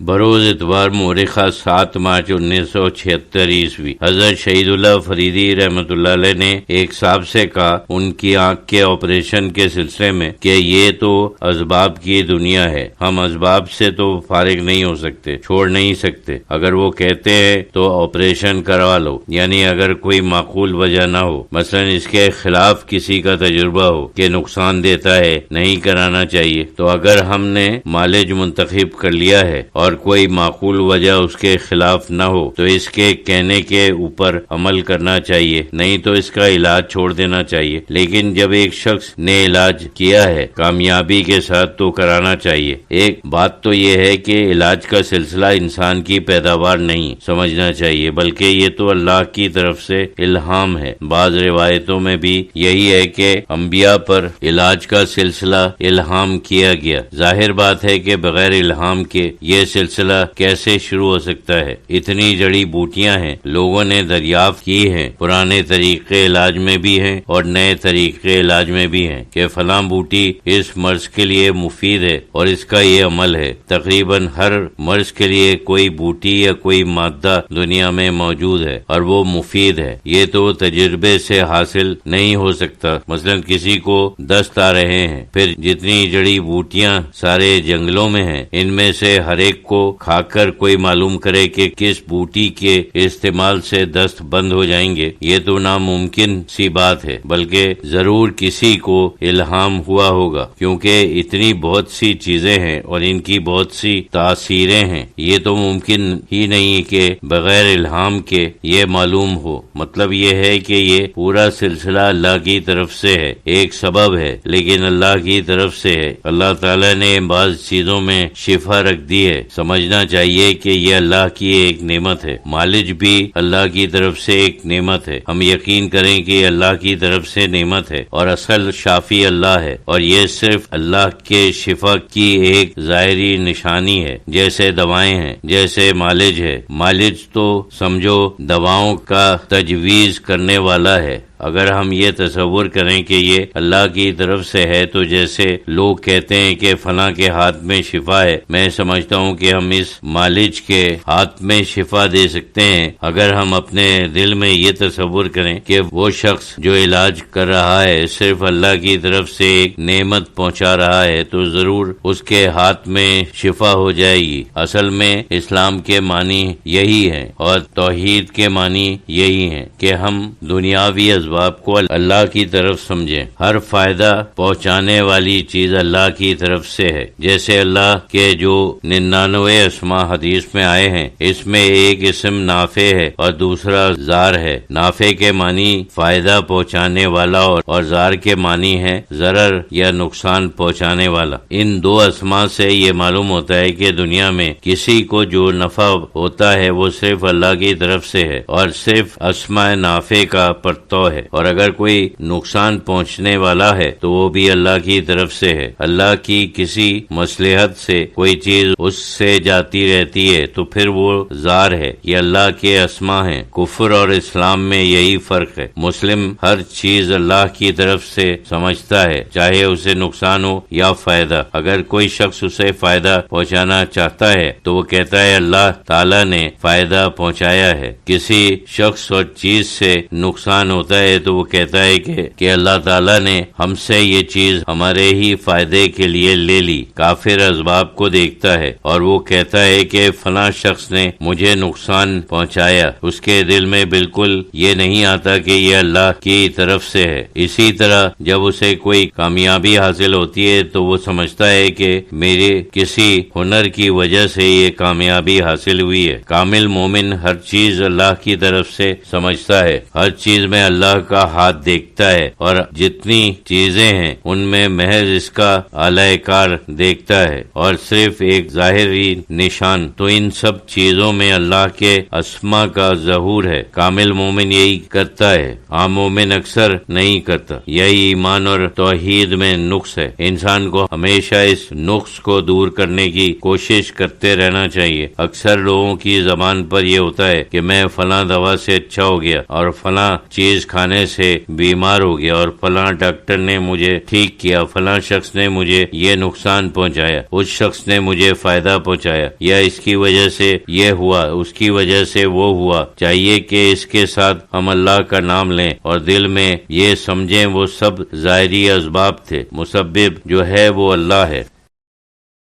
بروز اتوار مورخہ 7 مارچ 1976 عیسوی حضرت شہید اللہ فریدی رحمۃ اللہ علیہ نے ایک صاحب سے کہا ان کی آنکھ کے آپریشن کے سلسلے میں کہ یہ تو اسباب کی دنیا ہے، ہم اسباب سے تو فارغ نہیں ہو سکتے، چھوڑ نہیں سکتے، اگر وہ کہتے ہیں تو آپریشن کروا لو، یعنی اگر کوئی معقول وجہ نہ ہو، مثلا اس کے خلاف کسی کا تجربہ ہو کہ نقصان دیتا ہے، نہیں کرانا چاہیے، تو اگر ہم نے مالج منتخب کر لیا ہے اور کوئی معقول وجہ اس کے خلاف نہ ہو تو اس کے کہنے کے اوپر عمل کرنا چاہیے، نہیں تو اس کا علاج چھوڑ دینا چاہیے۔ لیکن جب ایک شخص نے علاج کیا ہے کامیابی کے ساتھ تو کرانا چاہیے۔ ایک بات تو یہ ہے کہ علاج کا سلسلہ انسان کی پیداوار نہیں سمجھنا چاہیے، بلکہ یہ تو اللہ کی طرف سے الہام ہے۔ بعض روایتوں میں بھی یہی ہے کہ انبیاء پر علاج کا سلسلہ الہام کیا گیا۔ ظاہر بات ہے کہ بغیر الہام کے یہ سلسلہ کیسے شروع ہو سکتا ہے؟ اتنی جڑی بوٹیاں ہیں، لوگوں نے دریافت کی ہیں، پرانے طریقے علاج میں بھی ہیں اور نئے طریقے علاج میں بھی ہیں کہ فلاں بوٹی اس مرض کے لیے مفید ہے اور اس کا یہ عمل ہے۔ تقریباً ہر مرض کے لیے کوئی بوٹی یا کوئی مادہ دنیا میں موجود ہے اور وہ مفید ہے۔ یہ تو تجربے سے حاصل نہیں ہو سکتا۔ مثلا کسی کو دست آ رہے ہیں، پھر جتنی جڑی بوٹیاں سارے جنگلوں میں ہیں ان میں سے ہر ایک کو کھا کر کوئی معلوم کرے کہ کس بوٹی کے استعمال سے دست بند ہو جائیں گے، یہ تو ناممکن سی بات ہے، بلکہ ضرور کسی کو الہام ہوا ہوگا، کیونکہ اتنی بہت سی چیزیں ہیں اور ان کی بہت سی تاثیریں ہیں، یہ تو ممکن ہی نہیں کہ بغیر الہام کے یہ معلوم ہو۔ مطلب یہ ہے کہ یہ پورا سلسلہ اللہ کی طرف سے ہے، ایک سبب ہے لیکن اللہ کی طرف سے ہے۔ اللہ تعالیٰ نے بعض چیزوں میں شفا رکھ دی ہے، سمجھنا چاہیے کہ یہ اللہ کی ایک نعمت ہے۔ مالج بھی اللہ کی طرف سے ایک نعمت ہے، ہم یقین کریں کہ اللہ کی طرف سے نعمت ہے اور اصل شافی اللہ ہے، اور یہ صرف اللہ کے شفا کی ایک ظاہری نشانی ہے۔ جیسے دوائیں ہیں، جیسے مالج ہے، مالج تو سمجھو دواؤں کا تجویز کرنے والا ہے۔ اگر ہم یہ تصور کریں کہ یہ اللہ کی طرف سے ہے تو جیسے لوگ کہتے ہیں کہ فلاں کے ہاتھ میں شفا ہے، میں سمجھتا ہوں کہ ہم اس مالج کے ہاتھ میں شفا دے سکتے ہیں اگر ہم اپنے دل میں یہ تصور کریں کہ وہ شخص جو علاج کر رہا ہے صرف اللہ کی طرف سے ایک نعمت پہنچا رہا ہے تو ضرور اس کے ہاتھ میں شفا ہو جائے گی۔ اصل میں اسلام کے معنی یہی ہے اور توحید کے معنی یہی ہے کہ ہم دنیاوی اسباب کو اللہ کی طرف سمجھیں۔ ہر فائدہ پہنچانے والی چیز اللہ کی طرف سے ہے۔ جیسے اللہ کے جو 99 اسماء حدیث میں آئے ہیں، اس میں ایک اسم نافع ہے اور دوسرا ضار ہے۔ نافع کے معنی فائدہ پہنچانے والا اور ضار کے معنی ہے ضرر یا نقصان پہنچانے والا۔ ان دو اسماء سے یہ معلوم ہوتا ہے کہ دنیا میں کسی کو جو نفع ہوتا ہے وہ صرف اللہ کی طرف سے ہے اور صرف اسماء نافع کا پرتو ہے، اور اگر کوئی نقصان پہنچنے والا ہے تو وہ بھی اللہ کی طرف سے ہے۔ اللہ کی کسی مصلحت سے کوئی چیز اس سے جاتی رہتی ہے تو پھر وہ ضار ہے، یہ اللہ کے اسماء ہیں۔ کفر اور اسلام میں یہی فرق ہے۔ مسلم ہر چیز اللہ کی طرف سے سمجھتا ہے، چاہے اسے نقصان ہو یا فائدہ۔ اگر کوئی شخص اسے فائدہ پہنچانا چاہتا ہے تو وہ کہتا ہے اللہ تعالیٰ نے فائدہ پہنچایا ہے۔ کسی شخص اور چیز سے نقصان ہوتا ہے تو وہ کہتا ہے کہ اللہ تعالیٰ نے ہم سے یہ چیز ہمارے ہی فائدے کے لیے لے لی۔ کافر اسباب کو دیکھتا ہے اور وہ کہتا ہے کہ فلاں شخص نے مجھے نقصان پہنچایا، اس کے دل میں بالکل یہ نہیں آتا کہ یہ اللہ کی طرف سے ہے۔ اسی طرح جب اسے کوئی کامیابی حاصل ہوتی ہے تو وہ سمجھتا ہے کہ میرے کسی ہنر کی وجہ سے یہ کامیابی حاصل ہوئی ہے۔ کامل مومن ہر چیز اللہ کی طرف سے سمجھتا ہے، ہر چیز میں اللہ کا ہاتھ دیکھتا ہے اور جتنی چیزیں ہیں ان میں محض اس کا اعلی کار دیکھتا ہے اور صرف ایک ظاہری نشان۔ تو ان سب چیزوں میں اللہ کے اسماء کا ظہور ہے۔ کامل مومن یہی کرتا ہے، عام مومن اکثر نہیں کرتا۔ یہی ایمان اور توحید میں نقص ہے۔ انسان کو ہمیشہ اس نقص کو دور کرنے کی کوشش کرتے رہنا چاہیے۔ اکثر لوگوں کی زبان پر یہ ہوتا ہے کہ میں فلاں دوا سے اچھا ہو گیا اور فلاں چیز کھانے کھانے سے بیمار ہو گیا اور فلاں ڈاکٹر نے مجھے ٹھیک کیا، فلاں شخص نے مجھے یہ نقصان پہنچایا، اس شخص نے مجھے فائدہ پہنچایا، یا اس کی وجہ سے یہ ہوا، اس کی وجہ سے وہ ہوا. چاہیے کہ اس کے ساتھ ہم اللہ کا نام لیں اور دل میں یہ سمجھیں وہ سب ظاہری اسباب تھے، مسبب جو ہے وہ اللہ ہے.